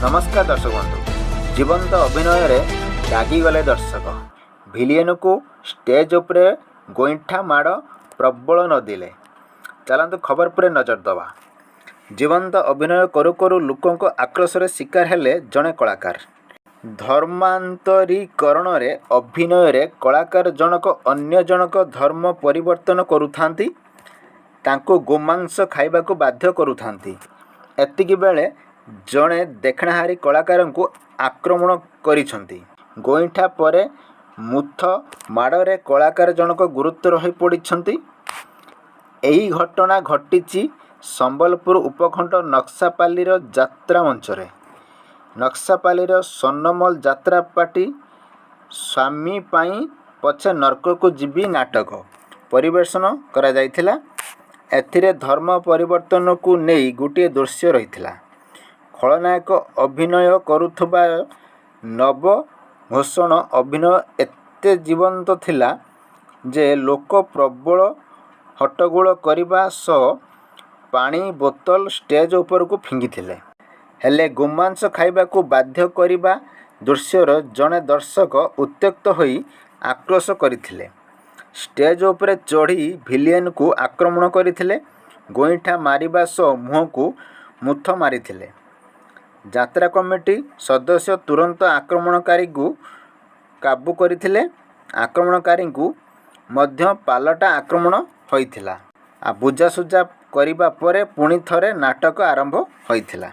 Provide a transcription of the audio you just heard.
नमस्कार दर्शक बंधु। जीवंत अभिनय रागिगले दर्शक। भिलियन को स्टेज उपरे गोईठा माड़ प्रबल नदिले। चलतु खबर पर नजर दवा। जीवंत अभिनय करू करू लोकों आक्रोश शिकार हेले जड़े कलाकार। धर्मांतरीकरण अभिनय कलाकार जनक अन्य जनक धर्म परिवर्तन करुथांती, तांको गोमांस खाइबाकू बाध्य करुथांती। एतिकी बेले जड़े देखणाहारी कलाकार को आक्रमण करिसंती। गोईठा परे मुथ माड़े कलाकार जनक गुरुतर हो पड़ती। यही घटना घटी संबलपुर उपखंड नक्सापाली यात्रा मंचरे। नक्सापाली सोनमल यात्रा पार्टी स्वामी पाई पछे नरक को जीवी नाटक परिवेशन करा जायथिला। एथिरे धर्म परिवर्तन को नहीं गोटे दृश्य रही। खलनायक अभिनय करुथबा नव घोषण अभिनय एते जीवंत थिला जे लोक प्रबल हट्टगोल करने सह पानी बोतल स्टेज उपर को फिंगिथिले। हेले गोमांस खाइबा को बाध्य करिबा दृश्यर जड़े दर्शक उत्त्यक्त होई आक्रोश करथिले। स्टेज उपरे चढ़ी भिलियन को आक्रमण करथिले। गोईठा मारिबा सह मुह को मुथ मारिथिले। यात्रा कमिटी सदस्य तुरंत आक्रमणकारी को काबू करथिले। आक्रमणकारी को मध्य पालटा आक्रमण होइथिला। बुझासुझा करिबा परे पुणी थरे नाटक आरंभ होइथिला।